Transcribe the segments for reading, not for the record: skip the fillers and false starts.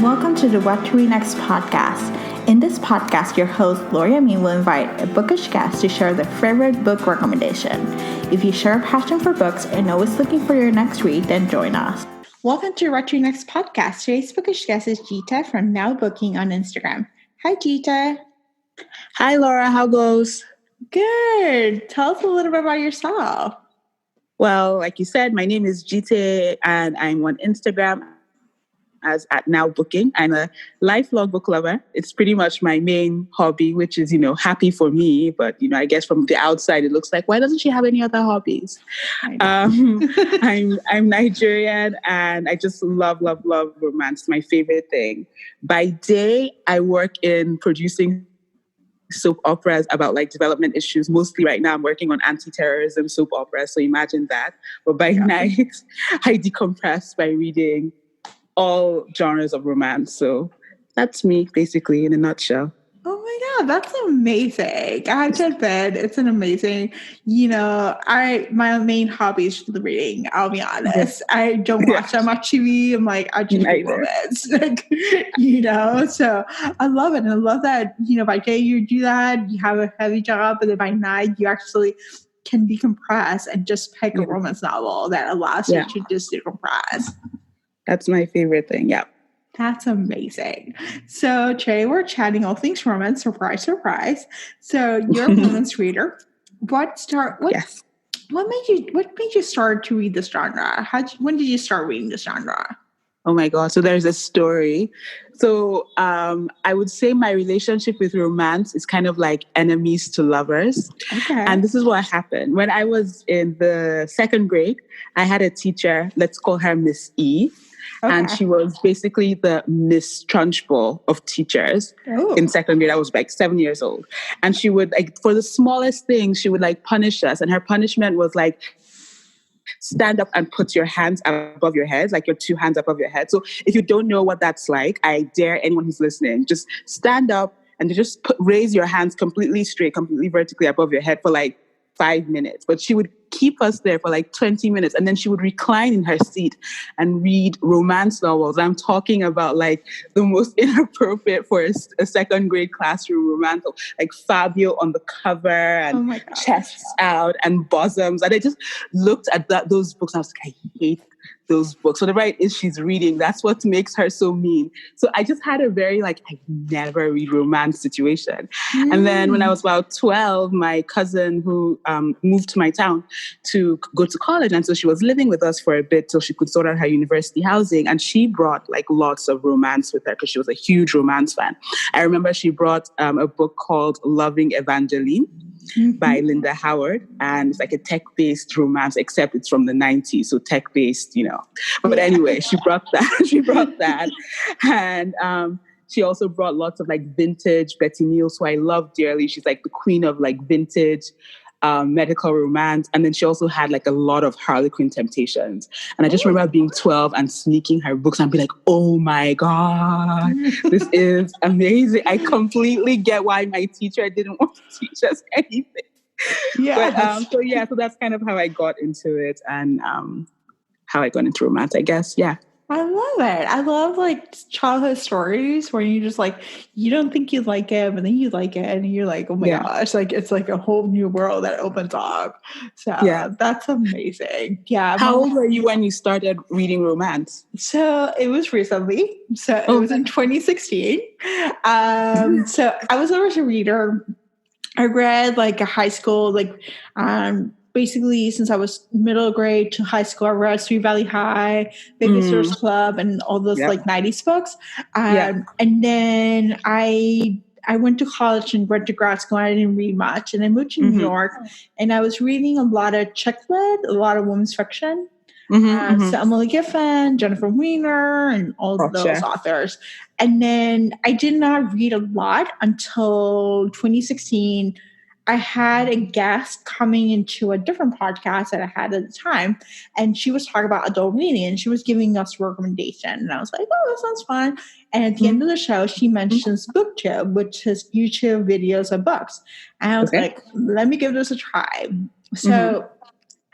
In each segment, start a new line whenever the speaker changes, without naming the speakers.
and welcome to the What to Read Next podcast. In this podcast, your host, Gloria Me, will invite a bookish guest to share their favorite book recommendation. If you share a passion for books and always looking for your next read, then join us. Welcome to What to Read Next podcast. Today's bookish guest is Gita from Now Booking on Instagram. Hi, Gita.
Hi, Laura. How goes?
Good. Tell us a little bit about yourself.
Well, like you said, my name is Gita, and I'm on Instagram as at Now Booking. I'm a lifelong book lover. It's pretty much my main hobby, which is, happy for me. But, I guess from the outside, it looks like, why doesn't she have any other hobbies? I'm Nigerian, and I just love romance. It's my favorite thing. By day, I work in producing soap operas about development issues. Mostly right now I'm working on anti-terrorism soap operas, so imagine that. But by night, I decompress by reading all genres of romance. So that's me basically in a nutshell.
Oh my God, that's amazing. I have to admit, it's an amazing, my main hobby is reading, I'll be honest. I don't watch that much TV. I'm like, I just read romance, so I love it. And I love that, by day you do that, you have a heavy job, but then by night you actually can decompress and just pick a romance novel that allows you to just decompress.
That's my favorite thing. Yeah.
That's amazing. So today we're chatting all things romance. Surprise, surprise. So you're a romance reader. What made you start to read this genre? When did you start reading this genre?
Oh my God. So there's a story. So I would say my relationship with romance is kind of like enemies to lovers.
Okay.
And this is what happened. When I was in the second grade, I had a teacher, let's call her Miss E. Okay. And she was basically the Miss Trunchbull of teachers. Ooh. In second grade. I was 7 years old. And she would, for the smallest things, she would punish us. And her punishment was stand up and put your hands above your head, your two hands above your head. So if you don't know what that's like, I dare anyone who's listening, just stand up and just raise your hands completely straight, completely vertically above your head for 5 minutes. But she would keep us there for 20 minutes, and then she would recline in her seat and read romance novels. I'm talking about the most inappropriate for a second grade classroom romance, like Fabio on the cover and chests out and bosoms. And I just looked at those books and I was like, I hate those books. Whatever it is she's reading, that's what makes her so mean. So I just had a very I never read romance situation. And then when I was about 12, my cousin who moved to my town to go to college, and so she was living with us for a bit till she could sort out her university housing, and she brought lots of romance with her because she was a huge romance fan. I remember she brought a book called Loving Evangeline. Mm-hmm. By Linda Howard, and it's a tech-based romance, except it's from the 90s, so tech-based, But anyway, she brought that, and she also brought lots of vintage Betty Neals, who I love dearly. She's the queen of vintage medical romance, and then she also had a lot of Harlequin temptations. And I just remember being 12 and sneaking her books and be like, oh my God, this is amazing. I completely get why my teacher didn't want to teach us anything. Yeah. So that's kind of how I got into it, and how I got into romance, I guess. Yeah.
I love it. I love childhood stories where you just you don't think you like it, but then you like it and you're like, oh my gosh, it's a whole new world that opens up. So that's amazing. Yeah.
How old were you when you started reading romance?
So it was recently. So it was in 2016. So I was always a reader. I read a high school, basically, since I was middle grade to high school, I read Sweet Valley High, Babysitter's Club, and all those 90s books. And then I went to college and went to grad school. And I didn't read much, and I moved to New York, and I was reading a lot of chick lit, a lot of women's fiction. So Emily Giffin, Jennifer Weiner, and all of those authors. And then I did not read a lot until 2016. I had a guest coming into a different podcast that I had at the time, and she was talking about adult reading, and she was giving us a recommendation. And I was like, oh, that sounds fun. And at the end of the show, she mentions BookTube, which is YouTube videos of books. And I was like, let me give this a try. So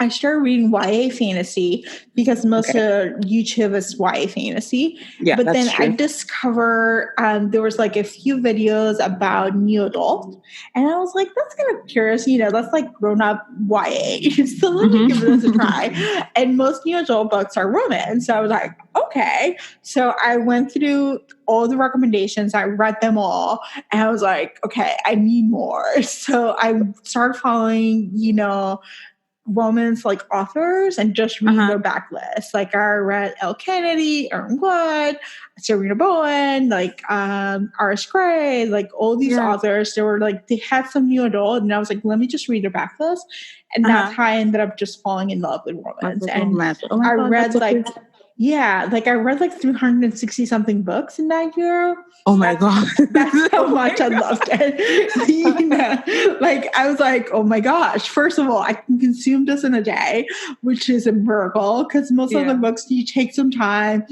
I started reading YA fantasy because most of YouTube is YA fantasy.
Yeah,
but
that's
then
true.
I discovered there was like a few videos about new adult, and I was like, that's kind of curious. You know, that's like grown up YA. So let me give this a try. And most new adult books are romance. So I was like, okay. So I went through all the recommendations. I read them all, and I was like, okay, I need more. So I started following, you know, romance like authors and just reading their backlist. Like I read Elle Kennedy, Erin Wood, Serena Bowen, like R.S. Gray, like all these authors. They were like, they had some new adult, and I was like, let me just read their backlist. And that's how I ended up just falling in love with romance. And I read like, I read like 360 something books in that year.
Oh my God.
That's how much I loved it. You know, like I was like, oh my gosh, first of all, I can consume this in a day, which is a miracle because most of the books you take some time.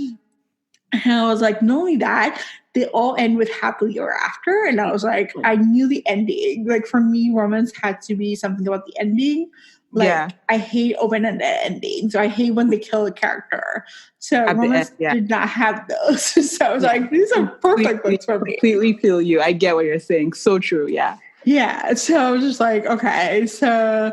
And I was like, not only that, they all end with happily ever after. And I was like, I knew the ending. Like for me, romance had to be something about the ending. Like I hate open-ended endings. So I hate when they kill a character. So romance did not have those. So I was like, these are perfect books for me.
Completely feel you. I get what you're saying. So true. Yeah.
Yeah, so I was just like, okay, so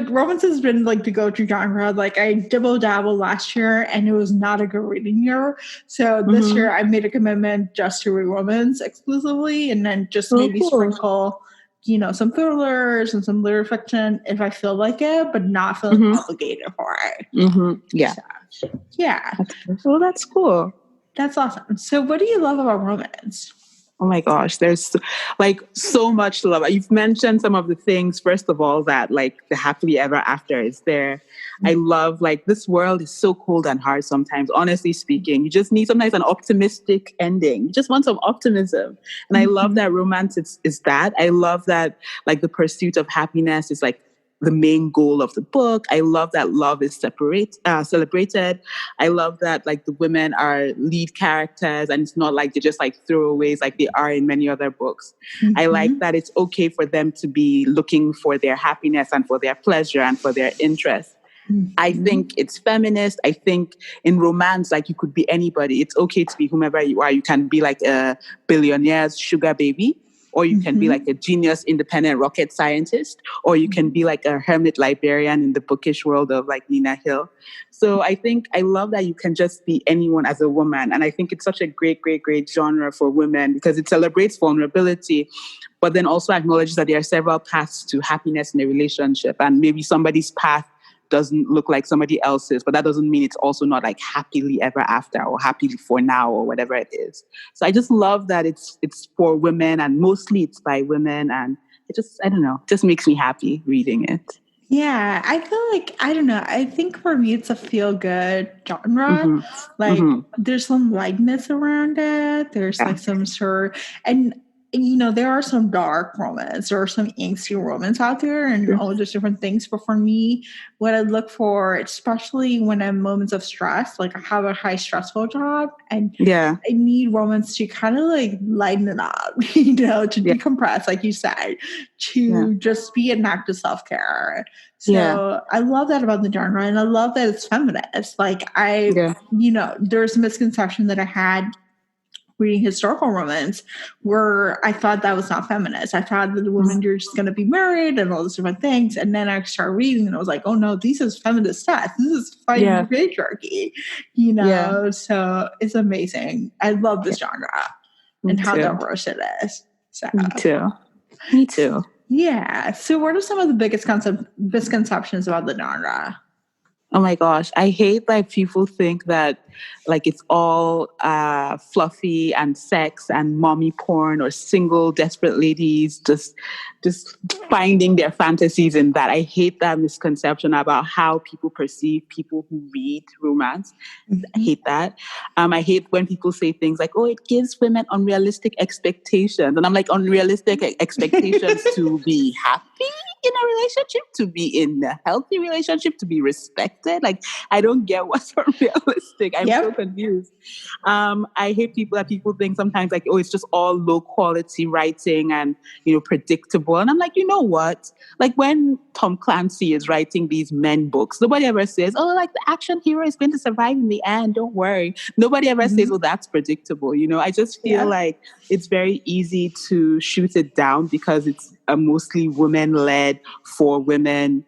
romance has been like the go-to genre. Like I dibble-dabble last year, and it was not a good reading year. So this year, I made a commitment just to read romance exclusively, and then just maybe sprinkle, you know, some thrillers and some literary fiction if I feel like it, but not feeling obligated for it.
Yeah,
so, yeah.
Well, that's cool.
That's awesome. So, what do you love about romance?
Oh my gosh, there's like so much to love. You've mentioned some of the things, first of all, that like the happily ever after is there. I love like this world is so cold and hard sometimes, honestly speaking. You just need sometimes an optimistic ending. You just want some optimism. And I love that romance is that. I love that like the pursuit of happiness is like the main goal of the book. I love that love is celebrated. I love that like the women are lead characters and it's not like they're just like throwaways like they are in many other books. I like that it's okay for them to be looking for their happiness and for their pleasure and for their interest. I think it's feminist. I think in romance, like you could be anybody. It's okay to be whomever you are. You can be like a billionaire's sugar baby, or you can be like a genius independent rocket scientist, or you can be like a hermit librarian in the bookish world of like Nina Hill. So I think I love that you can just be anyone as a woman. And I think it's such a great, great, great genre for women because it celebrates vulnerability, but then also acknowledges that there are several paths to happiness in a relationship. And maybe somebody's path doesn't look like somebody else's, but that doesn't mean it's also not like happily ever after or happily for now or whatever it is. So I just love that it's for women and mostly it's by women, and it just, I don't know, just makes me happy reading it.
Yeah, I feel like, I don't know, I think for me it's a feel-good genre. Like there's some lightness around it. There's like some sort, and you know, there are some dark romance, there are some angsty romance out there and all those different things. But for me, what I look for, especially when I'm moments of stress, like I have a high stressful job and I need romance to kind of like lighten it up, you know, to decompress, like you said, to just be an act of self-care. So I love that about the genre, and I love that it's feminist. Like you know, there's a misconception that I had reading historical romance where I thought that was not feminist. I thought that the women are just going to be married and all these different things. And then I started reading and I was like, oh no, this is feminist stuff. This is fighting patriarchy, you know? So it's amazing. I love this genre and how diverse it is. So.
Me too.
Yeah. So what are some of the biggest misconceptions about the genre?
Oh my gosh. I hate that people think that like it's all fluffy and sex and mommy porn or single desperate ladies just finding their fantasies in that. I hate that misconception about how people perceive people who read romance. I hate that. I hate when people say things like, oh, it gives women unrealistic expectations. And I'm like, unrealistic expectations to be happy? in a relationship to be in a healthy relationship to be respected? Like, I don't get what's unrealistic. I'm so confused. I hate that people think sometimes like, oh, it's just all low quality writing and, predictable. And I'm like, you know what? Like when Tom Clancy is writing these men books, nobody ever says, oh, like the action hero is going to survive in the end. Don't worry. Nobody ever says, oh, that's predictable. I just feel like it's very easy to shoot it down because it's a mostly women-led for women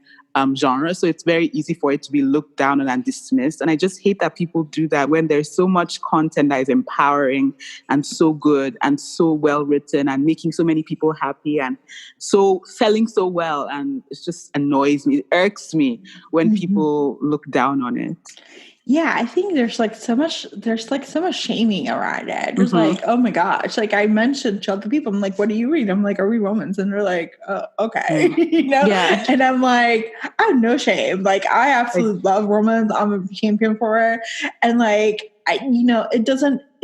genre. So it's very easy for it to be looked down on and dismissed. And I just hate that people do that when there's so much content that is empowering and so good and so well written and making so many people happy and so selling so well. And it just annoys me. It irks me when people look down on it.
Yeah, I think there's so much shaming around it. There's like, oh my gosh. Like I mentioned to other people, I'm like, what do you read? I'm like, I read romance. And they're like, okay.
Yeah.
And I'm like, I have no shame. Like I absolutely love romance. I'm a champion for it. And like,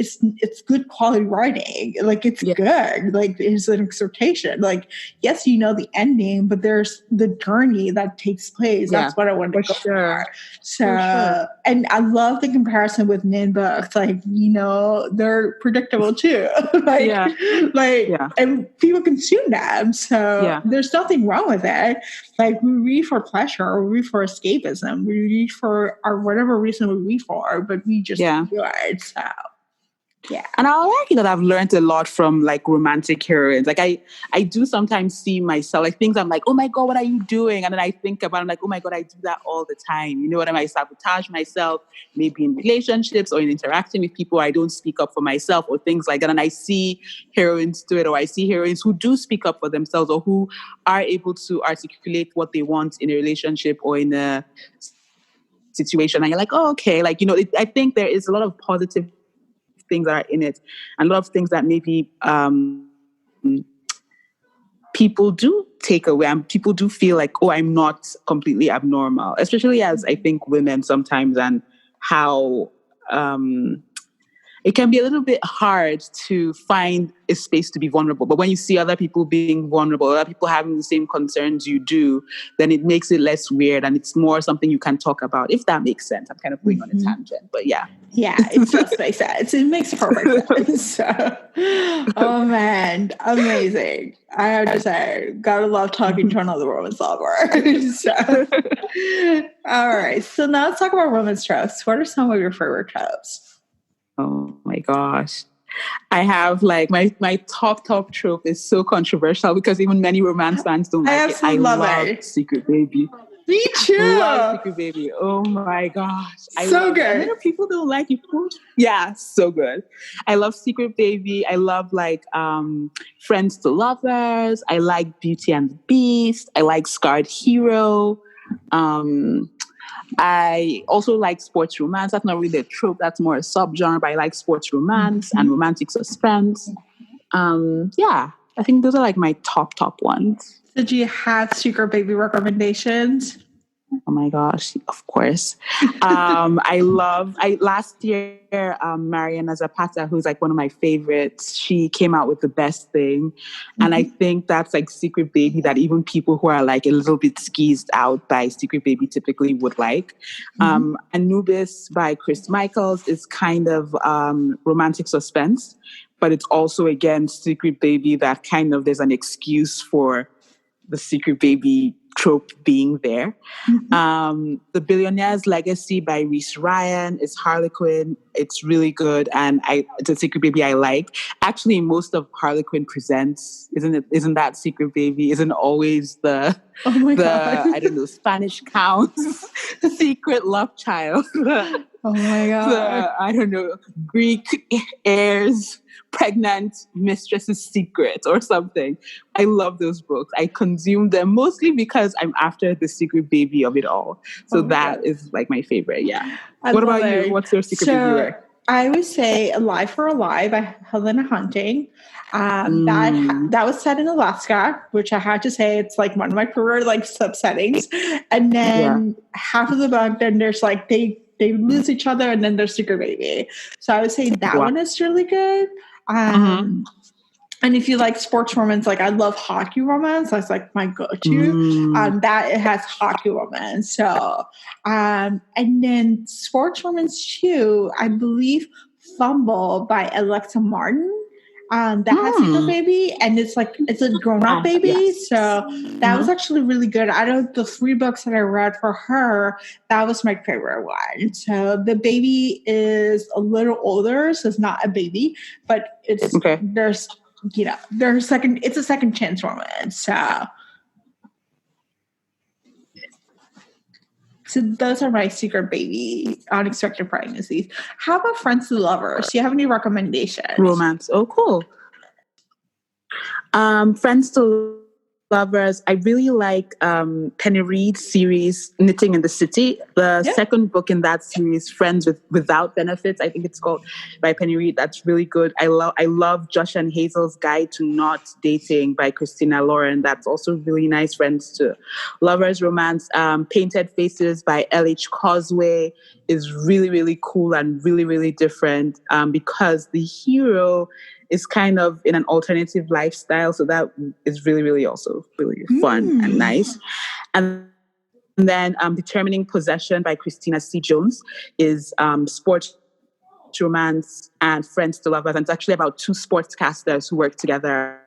it's good quality writing. Like it's good. Like it's an exhortation. Like, yes, the ending, but there's the journey that takes place. That's what I want to go for. So, and I love the comparison with men books. Like, they're predictable too. And people consume them. So there's nothing wrong with it. Like we read for pleasure or we read for escapism. We read for or whatever reason we read for, but we just do it. So yeah.
And I'll argue that I've learned a lot from like romantic heroines. Like I do sometimes see myself like things I'm like, oh my God, what are you doing? And then I think about it, I'm like, oh my God, I do that all the time. You know what I mean? I sabotage myself, maybe in relationships or in interacting with people. I don't speak up for myself or things like that. And I see heroines do it, or I see heroines who do speak up for themselves or who are able to articulate what they want in a relationship or in a situation. And you're like, oh, okay. Like, I think there is a lot of positive things that are in it and a lot of things that maybe people do take away and people do feel like, oh, I'm not completely abnormal, especially as I think women sometimes, and how it can be a little bit hard to find a space to be vulnerable. But when you see other people being vulnerable, other people having the same concerns you do, then it makes it less weird and it's more something you can talk about, if that makes sense. I'm kind of going on a tangent, but yeah.
Yeah, it does make sense. It makes perfect sense. So, oh man, amazing. I have to say, gotta love talking to another romance lover. So, all right. So now let's talk about romance tropes. What are some of your favorite tropes?
Oh my gosh. I have like my top trope is so controversial because even many romance fans don't like it. I love Secret Baby.
Me too.
I love Secret Baby. Oh my gosh.
So good.
I know people don't like it. Yeah, so good. I love Secret Baby. I love like Friends to Lovers. I like Beauty and the Beast. I like Scarred Hero. I also like sports romance. That's not really a trope. That's more a subgenre, but I like sports romance and romantic suspense. Yeah, I think those are like my top ones.
Did you have Secret Baby recommendations?
Oh my gosh, of course. Last year, Mariana Zapata, who's like one of my favorites, she came out with The Best Thing. And I think that's like Secret Baby that even people who are like a little bit skeezed out by Secret Baby typically would like. Anubis by Chris Michaels is kind of romantic suspense, but it's also, again, Secret Baby that kind of there's an excuse for the Secret Baby trope being there. The Billionaire's Legacy by Reese Ryan is Harlequin. It's really good, and it's a Secret Baby I like. Actually, most of Harlequin Presents isn't that Secret Baby? Isn't always the I don't know, Spanish Count's secret love child.
Oh my God.
I don't know, Greek heir's pregnant mistress's secret or something. I love those books. I consume them mostly because I'm after the Secret Baby of it all. So that is like my favorite. Yeah. What about you? What's your Secret Baby?
I would say Alive for Alive by Helena Hunting. That was set in Alaska, which I had to say it's like one of my favorite like subsettings. And then half of the book, then there's like they lose each other, and then there's Secret Baby. So I would say that one is really good. And if you like sports romance, like I love hockey romance. That's like my go-to. That it has hockey romance. So, and then sports romance too. I believe Fumble by Alexa Martin. That has like a baby, and it's a grown-up baby.
Yes.
So that was actually really good. Out of the 3 books that I read for her, that was my favorite one. So the baby is a little older, so it's not a baby, but it's there's it's a second chance romance. So those are my secret baby unexpected pregnancies. How about Friends to Lovers? Do you have any recommendations?
Romance. Oh, cool. Friends to Lovers. I really like Penny Reid's series Knitting in the City. The second book in that series, Friends Without Benefits, I think it's called, by Penny Reid. That's really good. I love Josh and Hazel's Guide to Not Dating by Christina Lauren. That's also really nice. Friends to Lovers romance. Painted Faces by L.H. Causeway is really, really cool and really, really different because the hero is kind of in an alternative lifestyle. So that is really, really also really fun and nice. And then Determining Possession by Christina C. Jones is sports romance and Friends to Lovers. And it's actually about 2 sportscasters who work together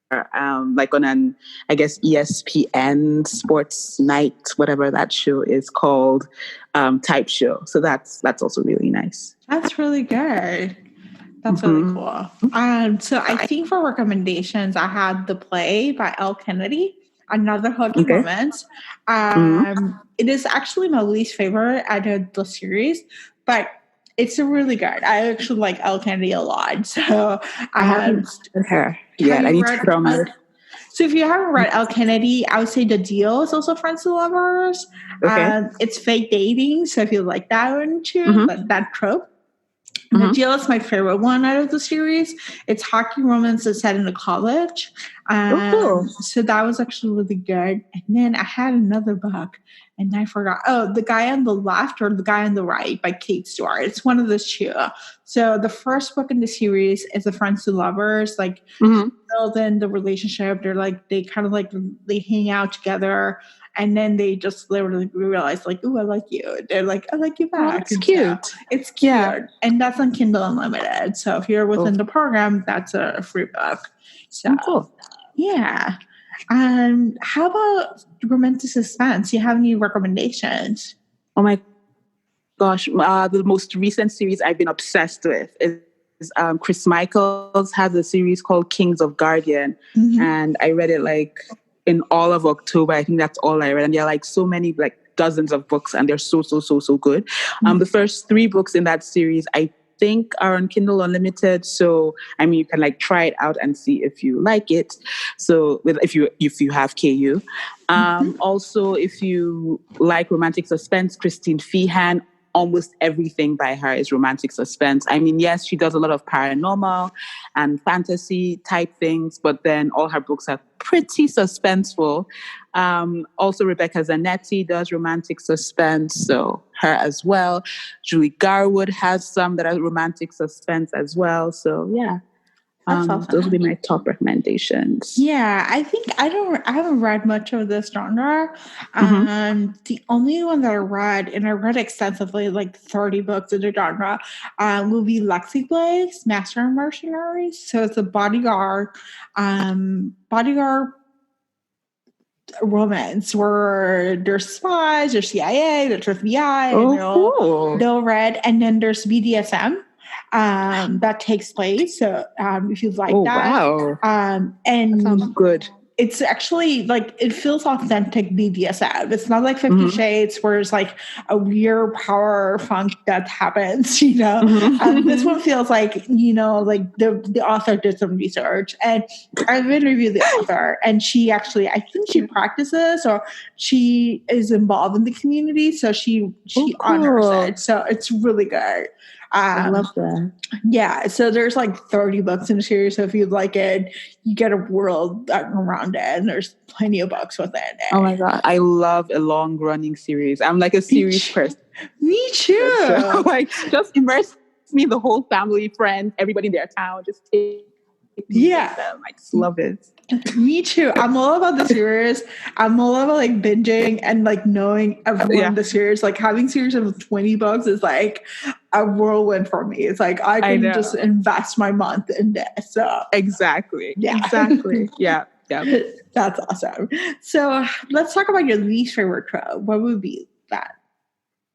like on an, I guess, ESPN Sports Night, whatever that show is called, type show. So that's also really nice.
That's really good. That's really cool. So I think for recommendations, I had The Play by Elle Kennedy, another hockey romance. It is actually my least favorite out of the series, but it's a really good. I actually like Elle Kennedy a lot. So
I haven't read her. Yeah, I need to put on my.
So if you haven't read Elle Kennedy, I would say The Deal is also Friends to Lovers. It's fake dating, so if you like that one too, that trope. The Deal is my favorite one out of the series. It's hockey romance that's set in a college. So that was actually really good. And then I had another book, and I forgot. Oh, The Guy on the Left or The Guy on the Right by Kate Stewart. It's one of those 2. So the first book in the series is The Friends to Lovers. Like, build in the relationship. They hang out together. And then they just literally realize, like, ooh, I like you. They're like, I like you back.
Oh, that's cute.
So it's cute. Yeah. And that's on Kindle Unlimited. So if you're within the program, that's a free book. So,
cool.
Yeah. How about romantic suspense? Do you have any recommendations?
Oh, my gosh. The most recent series I've been obsessed with is Chris Michaels has a series called Kings of Guardian. And I read it like in all of October. I think that's all I read. And there are like so many, like dozens of books, and they're so good. The first 3 books in that series, I think, are on Kindle Unlimited. So, I mean, you can like try it out and see if you like it. So if you have KU. Also, if you like romantic suspense, Christine Feehan, almost everything by her is romantic suspense. I mean, yes, she does a lot of paranormal and fantasy type things, but then all her books are pretty suspenseful. Also, Rebecca Zanetti does romantic suspense, so her as well. Julie Garwood has some that are romantic suspense as well. So yeah. Awesome. Those would be my top recommendations.
Yeah, I think I haven't read much of this genre. The only one that I read, and I read extensively, like 30 books in the genre, will be Lexi Blake's Master and Mercenaries. So it's a bodyguard romance where there's spies, there's CIA, there's FBI, and they'll read, and then there's BDSM. That takes place. So if you like that,
and
that
sounds good.
It's actually like it feels authentic BDSM. It's not like 50 Shades where it's like a weird power funk that happens. This one feels like like the author did some research, and I've interviewed the author, and she actually I think she practices or she is involved in the community, so she honors it. So it's really good.
I love that.
Yeah, so there's like 30 books in the series. So if you like it, you get a world around it, and there's plenty of books within it.
Oh my God, I love a long-running series. I'm like a series person.
Me too.
So, like, just immerse me, the whole family, friends, everybody in their town. Just take
Yeah.
them. I just love it.
Me too. I'm all about the series. I'm all about like binging and like knowing everyone in the series. Like having series of 20 books is like a whirlwind for me. It's like I can just invest my month in this. So
exactly. Yeah.
That's awesome. So let's talk about your least favorite trope. What would be that?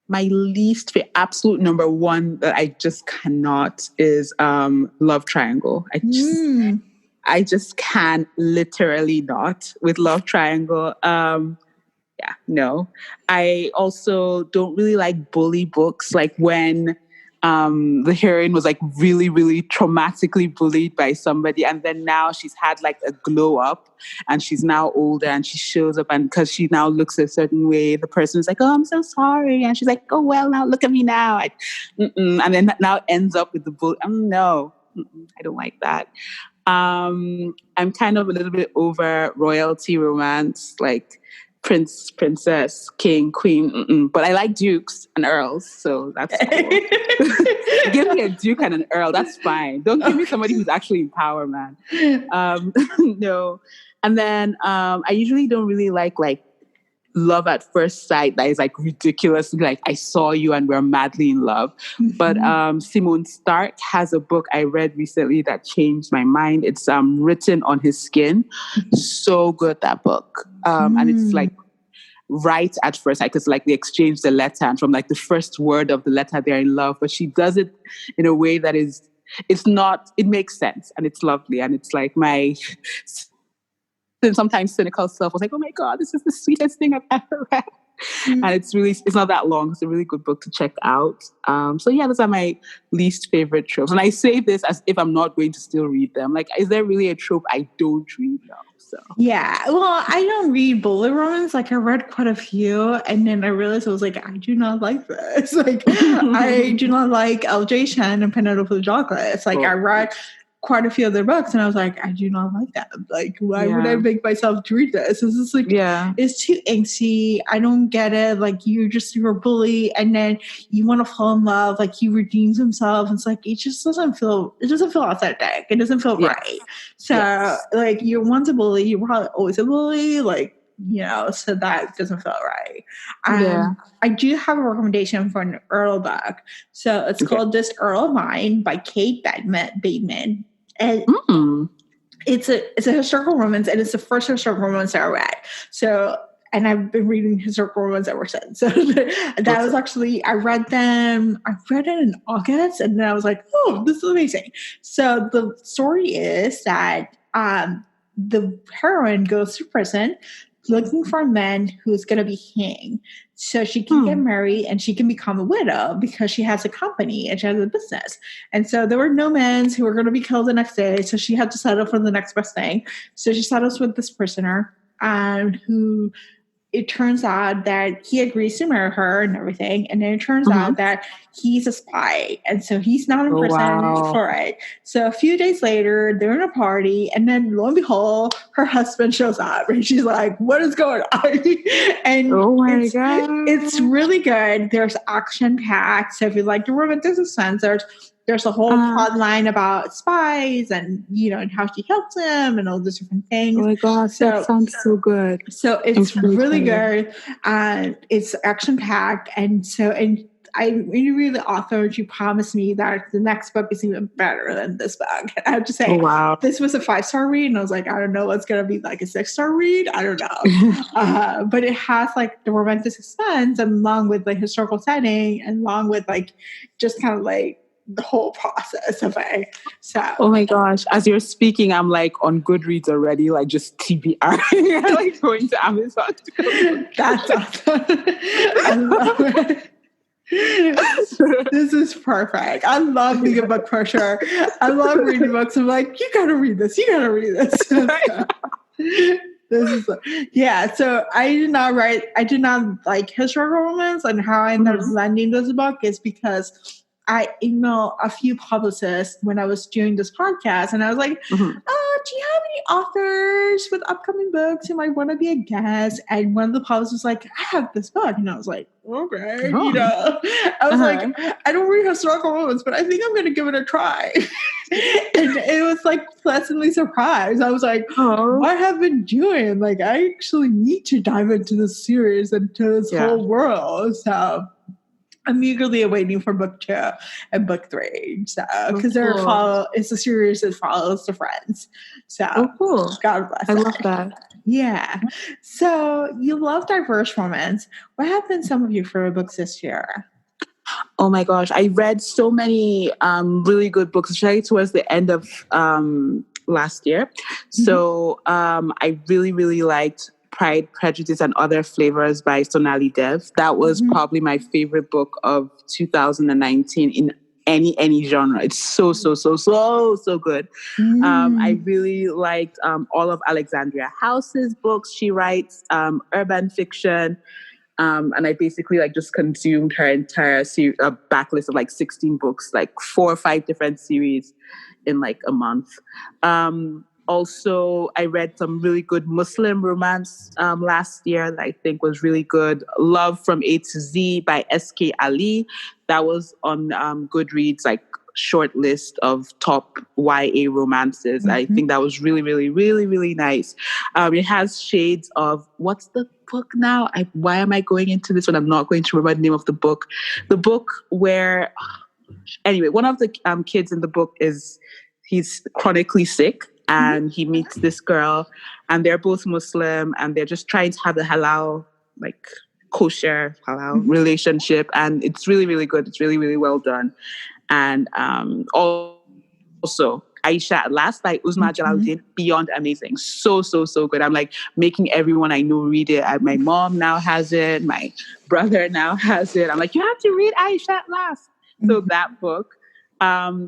My least favorite, absolute number one that I just cannot is love triangle. I just can literally not with love triangle. No. I also don't really like bully books. Like when the heroine was like really, really traumatically bullied by somebody, and then now she's had like a glow up, and she's now older, and she shows up, and because she now looks a certain way, the person is like, "Oh, I'm so sorry," and she's like, "Oh well, now look at me now," and then now ends up with the bully. No, I don't like that. I'm kind of a little bit over royalty romance, like prince, princess, king, queen. But I like dukes and earls, so that's cool. Give me a duke and an earl, that's fine. Don't give me somebody who's actually in power, man. No. And then I usually don't really like love at first sight that is like ridiculous, like I saw you and we're madly in love. But Simone Stark has a book I read recently that changed my mind. It's Written on His Skin. So good, that book. And it's like right at first sight, because like they exchange the letter, and from like the first word of the letter they're in love, but she does it in a way that is, it makes sense, and it's lovely, and it's like my sometimes cynical self was like, oh my God, this is the sweetest thing I've ever read. And it's not that long. It's a really good book to check out. So yeah, those are my least favorite tropes. And I say this as if I'm not going to still read them. Like, is there really a trope I don't read now? So
yeah, well, I don't read bullet romance. Like I read quite a few, and then I realized I was like, I do not like this. Like I do not like L.J. Chen and Penelope Chocolate. It's like I read quite a few of their books, and I was like, I do not like that. Like, why would I make myself read this? This is like, it's too angsty. I don't get it. Like, you're a bully, and then you want to fall in love. Like, he redeems himself. It's like, it doesn't feel authentic. It doesn't feel right. So, like, you're once a bully, you're probably always a bully. Like, so that doesn't feel right. I do have a recommendation for an Earl book. So it's called This Earl of Mine by Kate Bateman. And it's a historical romance, and it's the first historical romance I read. So, and I've been reading historical romance ever since. So that was actually, I read it in August, and then I was like, oh, this is amazing. So the story is that the heroine goes to prison looking for a man who's going to be hanged so she can get married and she can become a widow because she has a company and she has a business. And so there were no men who were going to be killed the next day. So she had to settle for the next best thing. So she settles with this prisoner who it turns out that he agrees to marry her and everything. And then it turns out that he's a spy. And so he's not in prison for it. So a few days later, they're in a party. And then lo and behold, her husband shows up. And she's like, what is going on? And it's really good. There's action packed. So if you like the romantic suspense, there's a whole plot line about spies and, and how she helps him and all those different things.
Oh my gosh, that sounds so good.
So it's really good. It's action packed. And I really read the author. She promised me that the next book is even better than this book. And I have to say, this was a 5-star read. And I was like, I don't know what's going to be like a 6-star read. I don't know. But it has like the romantic suspense and along with the historical setting and along with like just kind of like the whole process of it. So,
oh my gosh, as you're speaking, I'm like on Goodreads already, like just TBR, like going to Amazon.
That's awesome. I love it. This is perfect. I love being a book pusher. I love reading books. I'm like, you gotta read this. You gotta read this. This is so I did not like historical romance, and how I ended up landing this book is because I emailed a few publicists when I was doing this podcast, and I was like, do you have any authors with upcoming books who might want to be a guest? And one of the publicists was like, I have this book. And I was like, okay, I was like, I don't read historical romance, but I think I'm going to give it a try. And it was like pleasantly surprised. I was like, what have I been doing? Like, I actually need to dive into this series and to this whole world. So I'm eagerly awaiting for book 2 and book 3. So, because it's a series that follows the friends. So, God bless.
I love that.
Yeah. So, you love diverse romance. What have been some of your favorite books this year?
Oh my gosh, I read so many really good books, especially towards the end of last year. So, I really, really liked Pride, Prejudice, and Other Flavors by Sonali Dev. That was probably my favorite book of 2019 in any genre. It's so good. I really liked all of Alexandria House's books. She writes urban fiction. And I basically just consumed her entire backlist of 16 books, 4 or 5 different series in a month. Also, I read some really good Muslim romance last year that I think was really good. Love from A to Z by S.K. Ali. That was on Goodreads, short list of top YA romances. I think that was really, really, really, really nice. It has shades of, what's the book now? Why am I going into this when I'm not going to remember the name of the book? The book where, anyway, one of the kids in the book he's chronically sick. And he meets this girl, and they're both Muslim, and they're just trying to have a halal, kosher halal relationship. And it's really, really good. It's really, really well done. And also, Aisha at Last by Uzma Jalaluddin, beyond amazing. So good. I'm making everyone I know read it. My mom now has it. My brother now has it. I'm like, you have to read Aisha at Last. So that book.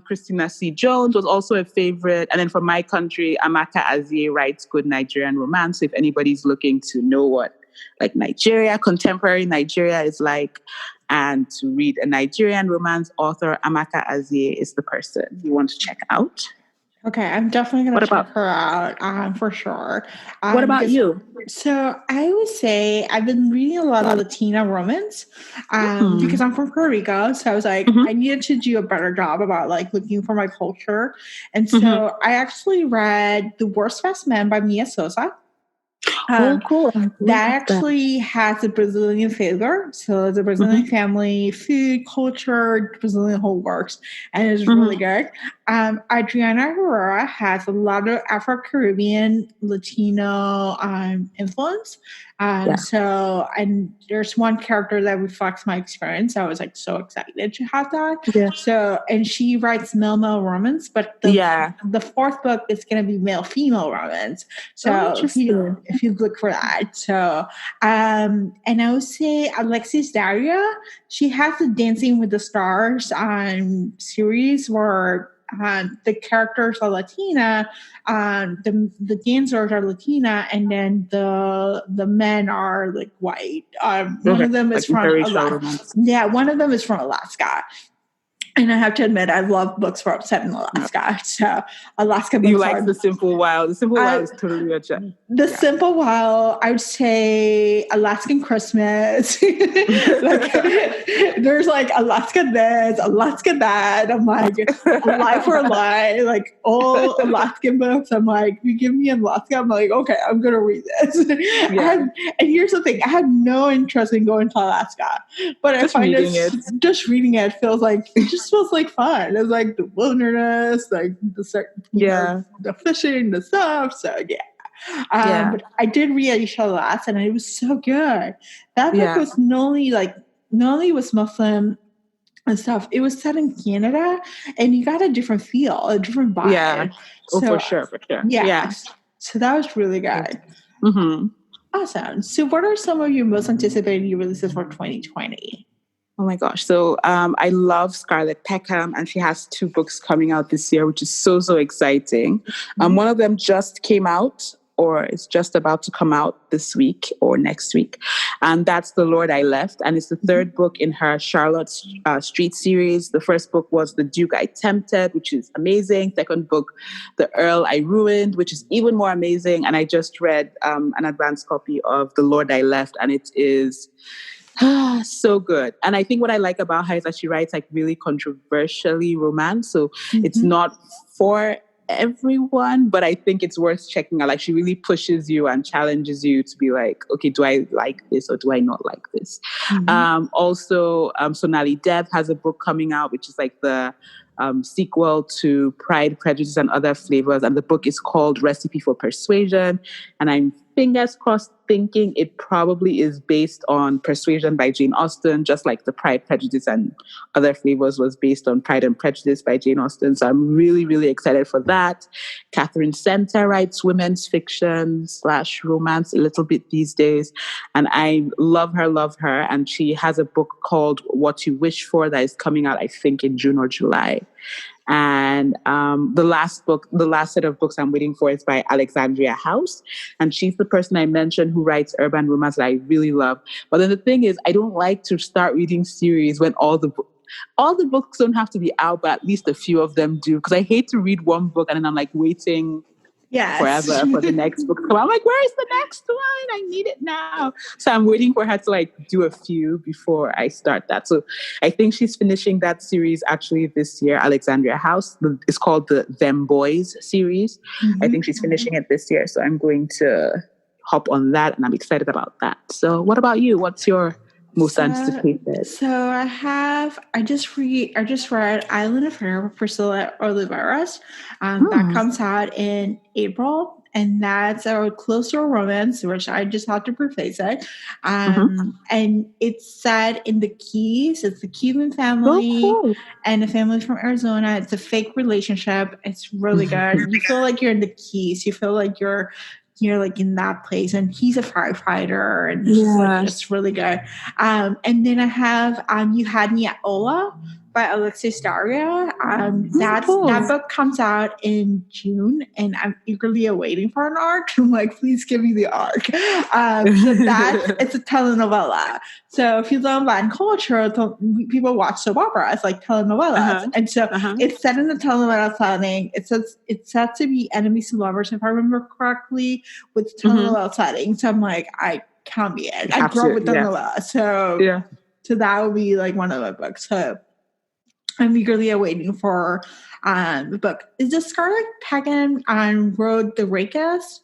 Christina C. Jones was also a favorite. And then from my country, Amaka Azie writes good Nigerian romance. If anybody's looking to know what Nigeria, contemporary Nigeria is like, and to read a Nigerian romance author, Amaka Azie is the person you want to check out.
Okay, I'm definitely going to check her out for sure.
What about you?
So I would say I've been reading a lot of Latina romance because I'm from Puerto Rico. So I was like, I needed to do a better job about looking for my culture. And so I actually read The Worst Best Man by Mia Sosa.
Cool.
That actually has a Brazilian flavor. So the Brazilian family, food, culture, Brazilian whole works. And it's really good. Adriana Herrera has a lot of Afro-Caribbean, Latino influence. So, and there's one character that reflects my experience. I was so excited to have that.
Yeah.
So, and she writes male romance, but the fourth book is going to be male-female romance. So if you look for that. So, and I would say Alexis Daria, she has the Dancing with the Stars series where the characters are Latina, the dancers are Latina, and then the men are white. One of them is from Alaska. Yeah, one of them is from Alaska. And I have to admit, I love books set in Alaska. So Alaska books.
You like The Simple Wild. The Simple Wild is totally your gem.
The Simple Wild, I would say Alaskan Christmas. There's Alaska this, Alaska that. I'm like, Lie for a Lie, all Alaskan books. I'm like, you give me Alaska, I'm like, okay, I'm going to read this. And here's the thing, I have no interest in going to Alaska. But I find just reading it feels feels like fun. It's the wilderness, the fishing, the stuff. So but I did read Aisha Last, and it was so good. That book was not only was Muslim and stuff. It was set in Canada, and you got a different feel, a different vibe.
Yeah, for sure.
Yeah. So that was really good. Awesome. So, what are some of your most anticipated releases for 2020?
Oh my gosh. So I love Scarlett Peckham, and she has 2 books coming out this year, which is so exciting. One of them just came out or it's just about to come out this week or next week. And that's The Lord I Left. And it's the third book in her Charlotte Street series. The first book was The Duke I Tempted, which is amazing. Second book, The Earl I Ruined, which is even more amazing. And I just read an advanced copy of The Lord I Left, and it is so good. And I think what I like about her is that she writes like really controversially romance. So it's not for everyone, but I think it's worth checking out. Like, she really pushes you and challenges you to be like, okay, do I like this or do I not like this? Also, Sonali Dev has a book coming out, which is like the sequel to Pride, Prejudice, and Other Flavors. And the book is called Recipe for Persuasion. And I'm fingers crossed thinking it probably is based on Persuasion by Jane Austen, just like the Pride, Prejudice, and Other Flavors was based on Pride and Prejudice by Jane Austen. So I'm really, really excited for that. Catherine Center writes women's fiction / romance a little bit these days. And I love her. And she has a book called What You Wish For that is coming out, I think, in June or July. And the last set of books I'm waiting for is by Alexandria House. And she's the person I mentioned who writes urban romance that I really love. But then the thing is, I don't like to start reading series when all the books don't have to be out, but at least a few of them do. Because I hate to read one book and then I'm like waiting forever for the next book. So I'm like, where's the next one? I need it now. So I'm waiting for her to like do a few before I start that. So I think she's finishing that series actually this year, Alexandria House. It's called the Them Boys series. I think she's finishing it this year. So I'm going to hop on that and I'm excited about that. So what about you? What's your most anticipated?
So I just read Island of Her by Priscilla Oliveras. That comes out in April, and that's a closer romance, which I just have to preface it. And it's set in the Keys. It's the Cuban family and a family from Arizona. It's a fake relationship. It's really good. You feel like you're in the Keys. You feel like you're like in that place, and he's a firefighter, and it's really good. And then I have You Had Me at Ola by Alexis Daria. That book comes out in June, and I'm eagerly awaiting for an arc. I'm like, please give me the arc. It's a telenovela. So if you love Latin culture, people watch soap operas like telenovelas, and so it's set in a telenovela setting. It's set to be enemies to lovers, if I remember correctly, with telenovela setting. So I'm like, I can't be it. I grew up with telenovela, so that would be like one of my books. So I'm eagerly awaiting for the book. Is this Scarlett Pagan wrote The Rakest?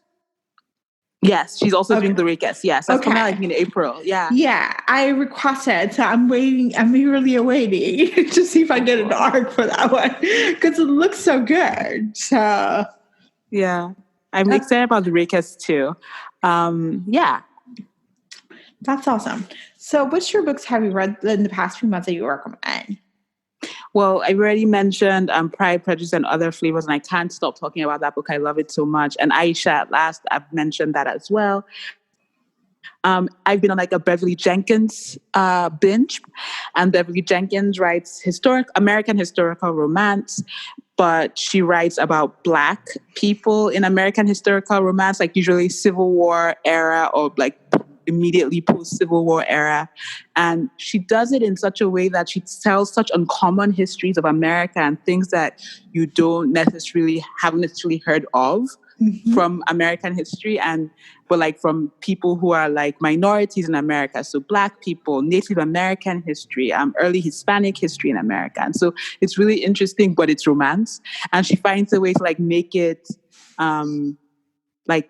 Yes, she's also doing The Rakest. Yes, that's coming out in April. Yeah.
Yeah, I requested, so I'm waiting. I'm eagerly awaiting to see if I get an arc for that one because it looks so good. So
yeah, I'm excited about The Rakest too.
That's awesome. So, which your books have you read in the past few months that you recommend?
Well, I already mentioned Pride, Prejudice, and Other Flavors, and I can't stop talking about that book. I love it so much. And Aisha at Last, I've mentioned that as well. I've been on like a Beverly Jenkins binge, and Beverly Jenkins writes American historical romance, but she writes about Black people in American historical romance, like usually Civil War era or like immediately post-Civil War era. And she does it in such a way that she tells such uncommon histories of America and things that you haven't necessarily heard of from American history, but like from people who are like minorities in America. So Black people, Native American history, early Hispanic history in America. And so it's really interesting, but it's romance. And she finds a way to like make it like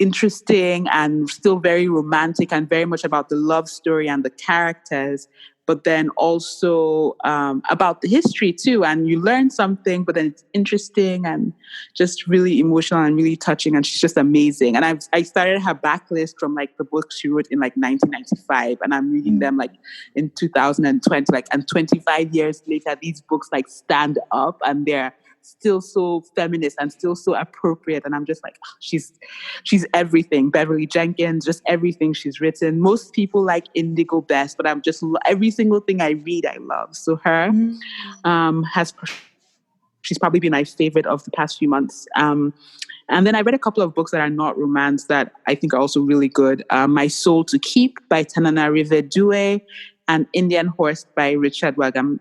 interesting and still very romantic and very much about the love story and the characters, but then also about the history too. And you learn something, but then it's interesting and just really emotional and really touching. And she's just amazing. And I started her backlist from like the books she wrote in like 1995, and I'm reading them like in 2020, and 25 years later, these books like stand up and they're still so feminist and still so appropriate. And I'm just like, she's everything. Beverly Jenkins, just everything she's written. Most people like Indigo best, but every single thing I read, I love. So her she's probably been my favorite of the past few months. And then I read a couple of books that are not romance that I think are also really good. My Soul to Keep by Tananarive Due and Indian Horse by Richard Wagam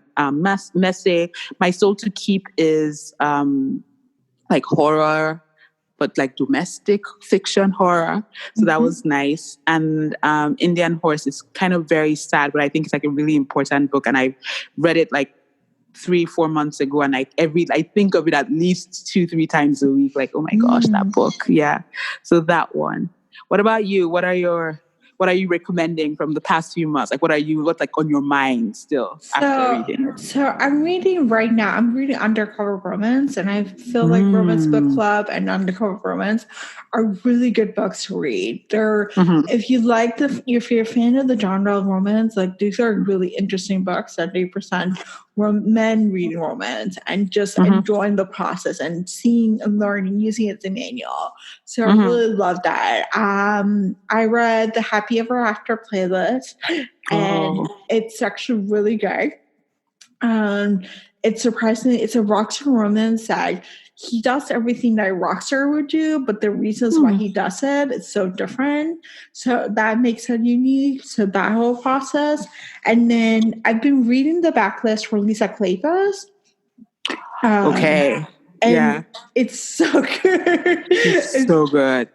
Messe. My Soul to Keep is like horror, but like domestic fiction horror. So that was nice. And Indian Horse is kind of very sad, but I think it's like a really important book. And I read it like 3-4 months ago, and I think of it at least 2-3 times a week. Like, oh my gosh, that book. Yeah. So that one. What about you? What are you recommending from the past few months? Like, what's like on your mind still after reading it?
So I'm reading right now. I'm reading Undercover Romance, and I feel like Romance Book Club and Undercover Romance are really good books to read. They're if you like if you're a fan of the genre of romance, like these are really interesting books that they present men reading romance and just enjoying the process and seeing and learning using it as a manual. So I really love that. I read the Happy Ever After playlist, and it's actually really good. It's surprisingly, it's a rockstar romance that he does everything that a rockstar would do, but the reasons why he does it is so different. So that makes it unique. So that whole process. And then I've been reading the backlist for Lisa Kleypas.
Okay.
And it's so good.
It's so good.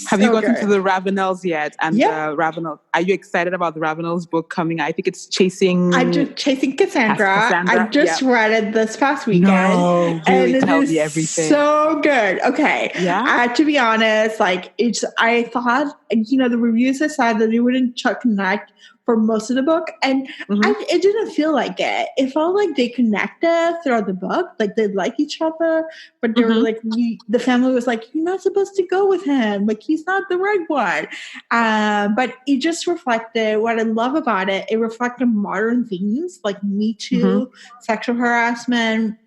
Have you gotten to the Ravenels yet? And the Ravenel, are you excited about the Ravenels book coming? I think it's Chasing
Cassandra. I just read it this past weekend.
No, really,
and
tell me everything.
So good. Okay. Yeah. To be honest, like I thought, the reviews said that they wouldn't connect for most of the book, and it didn't feel like it. It felt like they connected throughout the book, like they like each other, but they were like, the family was like, "You're not supposed to go with him. Like he's not the right one." But it just reflected what I love about it. It reflected modern themes like Me Too, sexual harassment,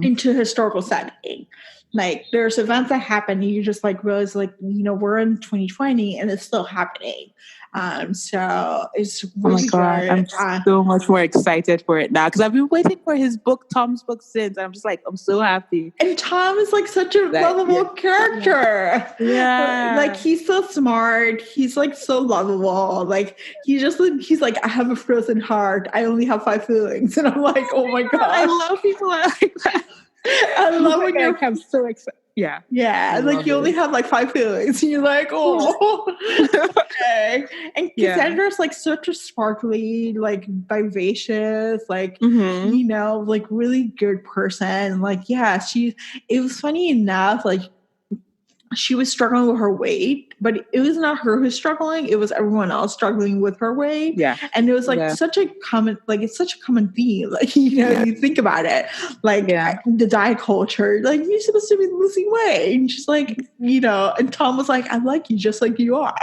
into historical setting. Like there's events that happen, and you just like realize, like we're in 2020 and it's still happening. So it's really good.
I'm so much more excited for it now because I've been waiting for Tom's book since. I'm just like, I'm so happy.
And Tom is like such a lovable character.
Yeah.
Like he's so smart. He's like so lovable. Like he's like, I have a frozen heart. I only have 5 feelings. And I'm like, oh my God.
I love people like that.
I love when you're
so excited. Yeah.
Yeah. Like you only have like 5 feelings. And you're like, oh. Okay. And Cassandra's like such a sparkly, like vivacious, like, like really good person. Like, yeah, it was funny enough, like she was struggling with her weight, but it was not her who's struggling. It was everyone else struggling with her weight.
Yeah.
And it was like such a common, like it's such a common theme. Like, you think about it, like the diet culture, like you're supposed to be losing weight. And she's like, and Tom was like, I like you just like you are.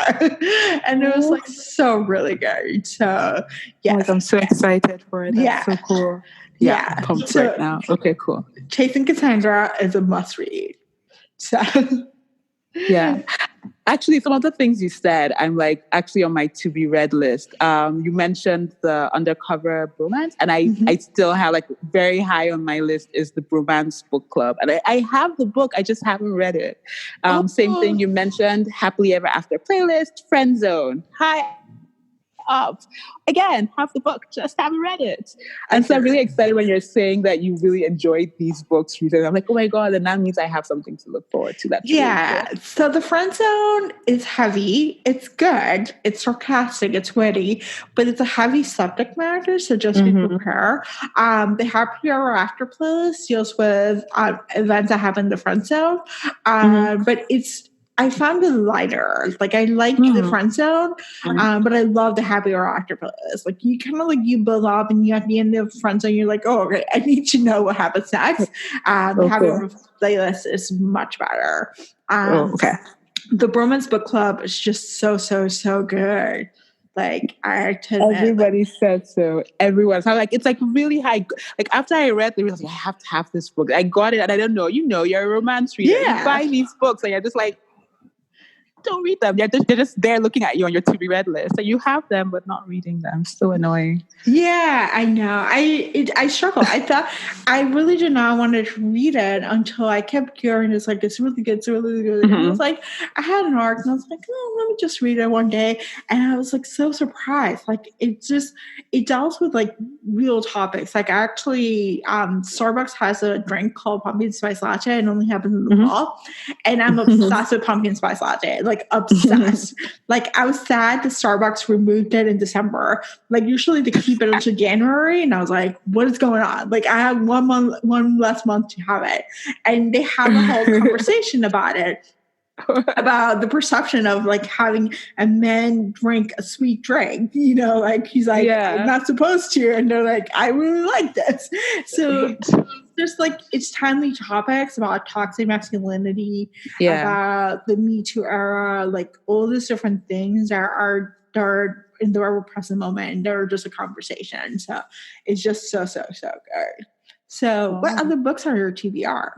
And it was like so really good. So yeah.
I'm so excited for it. That's so cool. Yeah. Pumped right now. Okay, cool.
Chasing Cassandra is a must read. So
yeah. Actually, some of the things you said, I'm like actually on my to be read list. You mentioned the Undercover Bromance, and I still have like very high on my list is the Bromance Book Club. And I have the book, I just haven't read it. Same thing you mentioned, Happily Ever After playlist, Friend Zone. Hi. Up again, have the book, just haven't read it. And so I'm really excited when you're saying that you really enjoyed these books recently. I'm like, oh my God, and that means I have something to look forward to. That's
really cool. So the Friend Zone is heavy, it's good, it's sarcastic, it's witty, but it's a heavy subject matter, so just be prepared. The Happy Ever After playlist deals with events that happen in the Friend Zone, but I found it lighter. Like I like the Friend Zone, but I love the Happy Ever After playlist. Like you kind of like you build up, and you at the end of the Friend Zone, you're like, oh, okay, I need to know what happens next. The Happy Ever playlist is much better. The Bromance Book Club is just so good. Like
everybody said so. Everyone. So like it's like really high. Like after I read, they were like, I have to have this book. I got it, and I don't know. You're a romance reader. You buy these books, and you're just like. don't read them. They're just there looking at you on your to be read list. So you have them, but not reading them. So annoying.
Yeah, I know. I struggle. I thought I really did not want to read it until I kept hearing it's like it's really good, it's really good. And I was like, I had an arc, and I was like, oh, let me just read it one day, and I was like so surprised. Like it deals with like real topics. Like actually, Starbucks has a drink called pumpkin spice latte, and only happens in the fall, and I'm obsessed with pumpkin spice latte, like obsessed. Like I was sad that Starbucks removed it in December. Like usually they keep it until January, and I was like, what is going on? Like I have one less month to have it. And they have a whole conversation about it, about the perception of like having a man drink a sweet drink, you know, like he's like, I'm not supposed to. And they're like, I really like this. So there's like, it's timely topics about toxic masculinity, about the Me Too era, like all these different things that are in the ever present moment, and they're just a conversation. So it's just so good. So what other books are your TBR?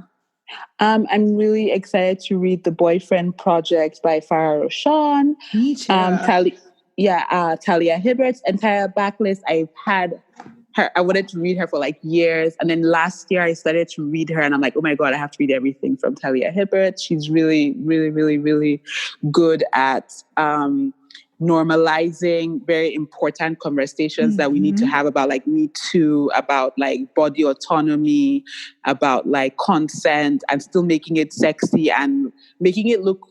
I'm really excited to read The Boyfriend Project by Farah Roshan.
Me too.
Talia Hibbert's entire backlist. I've had her. I wanted to read her for like years, and then last year I started to read her, and I'm like, oh my god, I have to read everything from Talia Hibbert. She's really, really, really, really good at normalizing very important conversations that we need to have about like Me Too, about like body autonomy, about like consent, and still making it sexy and making it look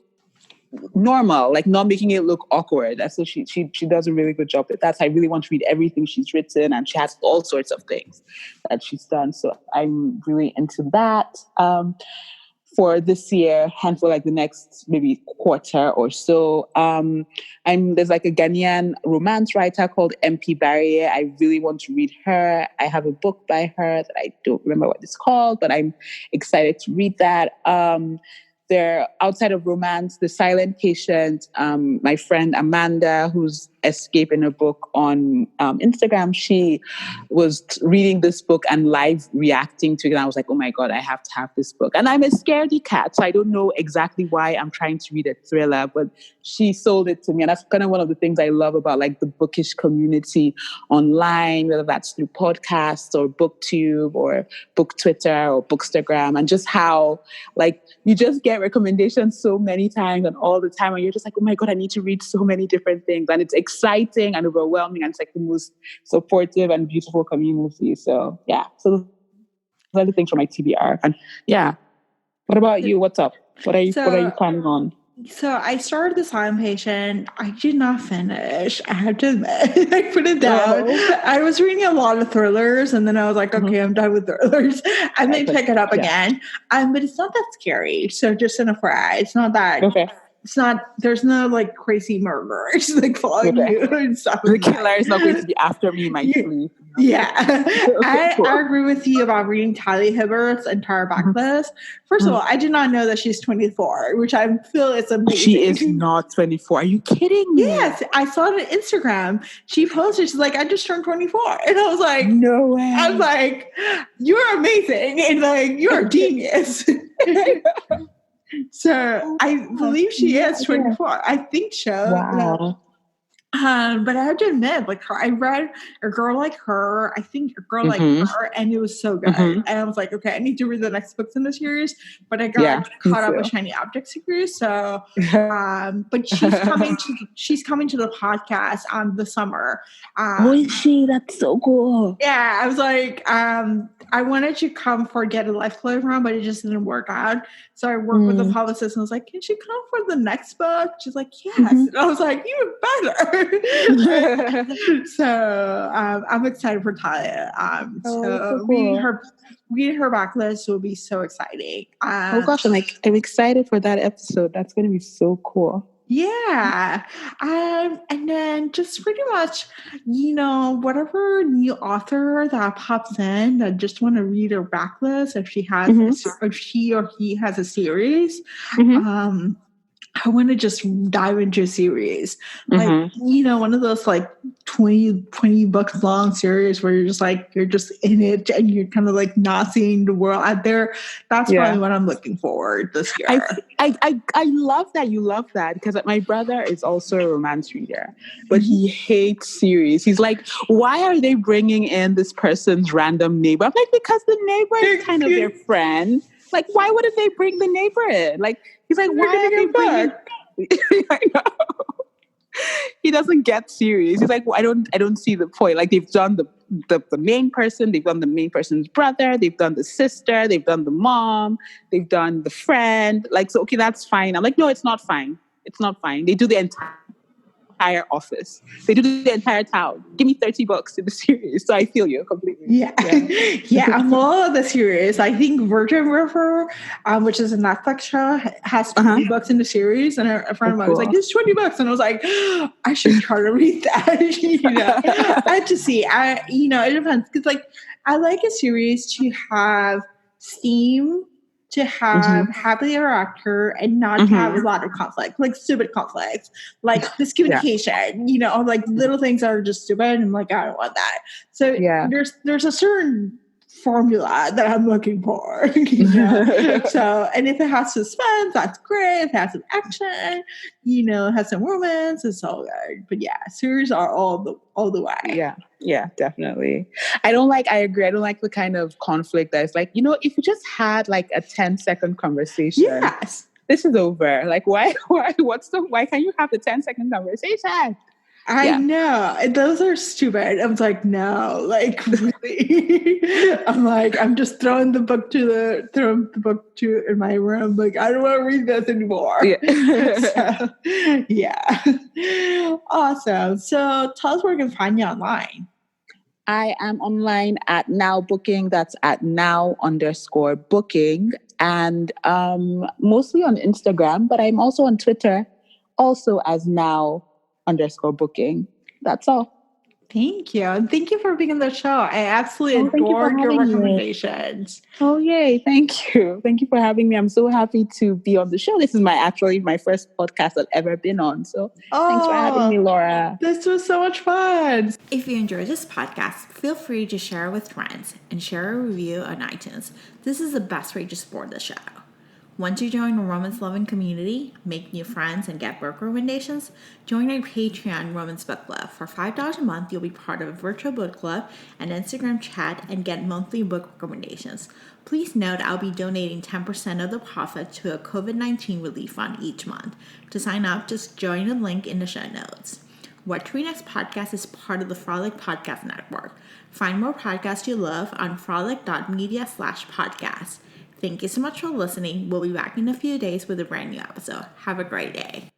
normal, like not making it look awkward. So she does a really good job at that. So I really want to read everything she's written, and she has all sorts of things that she's done. So I'm really into that. For this year and for like the next maybe quarter or so. There's like a Ghanaian romance writer called MP Barrier. I really want to read her. I have a book by her that I don't remember what it's called, but I'm excited to read that. They're outside of romance, The Silent Patient. My friend Amanda, who's escaping a book on Instagram, she was reading this book and live reacting to it. And I was like, oh my God, I have to have this book. And I'm a scaredy cat, so I don't know exactly why I'm trying to read a thriller, but she sold it to me. And that's kind of one of the things I love about like the bookish community online, whether that's through podcasts or BookTube or Book Twitter or Bookstagram, and just how like you just get recommendations so many times and all the time, and you're just like, oh my God, I need to read so many different things. And it's exciting and overwhelming, and it's like the most supportive and beautiful community. So yeah, so those are the things from my TBR. And yeah, what about you? What's up? What are you planning on?
So I started The Silent Patient. I did not finish. I have to admit, I put it down. I was reading a lot of thrillers, and then I was like, okay, I'm done with thrillers. I may pick it up again. But it's not that scary. So just an FYI, it's not that. Okay. It's not. There's no like crazy murder. It's like following you and stuff.
The killer is not going to be after me in my sleep.
Yeah, I agree with you about reading Talia Hibbert's entire backlist. First of all, I did not know that she's 24, which I feel is amazing.
She is not 24. Are you kidding me?
Yes, I saw it on Instagram. She posted, she's like, I just turned 24. And I was like,
no way.
I was like, you're amazing. And like, you're a genius. So I believe she is 24. I think so.
Wow.
But I have to admit, like I read A Girl Like Her, I think A Girl Like Her, and it was so good. And I was like, okay, I need to read the next books in the series. But I got caught up with Shiny Object series. So, but she's coming to the podcast this summer.
Oh, is she? That's so cool.
Yeah, I was like, I wanted to come for Get a Life program, but it just didn't work out. So I worked with the publicist and was like, can she come for the next book? She's like, yes. And I was like, even better. So I'm excited for Talia. So cool. reading her backlist will be so exciting.
Oh gosh, I'm excited for that episode. That's going to be so cool.
Yeah. And then just pretty much, whatever new author that pops in that just want to read her backlist, if she has if she or he has a series, I want to just dive into a series. Like, one of those like 20 books long series where you're just in it and you're kind of like not seeing the world out there. That's probably what I'm looking for this year.
I love that you love that, because my brother is also a romance reader, but he hates series. He's like, why are they bringing in this person's random neighbor? I'm like, because the neighbor is kind of their friend. Like, why wouldn't they bring the neighbor in? Like, he's like, why are they bringing? I know. He doesn't get serious. He's like, well, I don't see the point. Like, they've done the main person, they've done the main person's brother, they've done the sister, they've done the mom, they've done the friend. Like, so okay, that's fine. I'm like, no, it's not fine. It's not fine. They do the entire office. They do the entire town. Give me 30 books in the series. So I feel you completely.
Yeah, I'm all of the series. I think Virgin River, which is a Netflix show, has 20 books in the series. And a friend of mine was like, it's 20 books. And I was like, I should try to read that. I had to see. It depends. Because like, I like a series to have theme, to have happily ever after, and not to have a lot of conflict, like stupid conflicts, like miscommunication, like little things that are just stupid. And I'm like, I don't want that. So there's a certain formula that I'm looking for. So, and if it has suspense, that's great. If it has some action, it has some romance, it's all good. But yeah, series are all the way.
Yeah, definitely. I agree. I don't like the kind of conflict that's like, if you just had like a 10-second conversation.
Yes.
This is over. Like, why can't you have the 10-second conversation?
I know. Those are stupid. I was like, no, like really. I'm just throwing the book in my room. Like, I don't want to read this anymore. Awesome. So tell us where we can find you online.
I am online at Now Booking. That's at now_booking. And mostly on Instagram, but I'm also on Twitter, also as now_booking. That's all.
Thank you. And thank you for being on the show. I absolutely adored your recommendations.
Oh, yay. Thank you. Thank you for having me. I'm so happy to be on the show. This is my first podcast I've ever been on. So thanks for having me, Laura.
This was so much fun.
If you enjoyed this podcast, feel free to share it with friends and share a review on iTunes. This is the best way to support the show. Want to join a romance-loving community, make new friends, and get book recommendations? Join our Patreon Romance Book Club. For $5 a month, you'll be part of a virtual book club, an Instagram chat, and get monthly book recommendations. Please note I'll be donating 10% of the profit to a COVID-19 relief fund each month. To sign up, just join the link in the show notes. What to Read Next podcast is part of the Frolic Podcast Network. Find more podcasts you love on frolic.media/podcast. Thank you so much for listening. We'll be back in a few days with a brand new episode. Have a great day.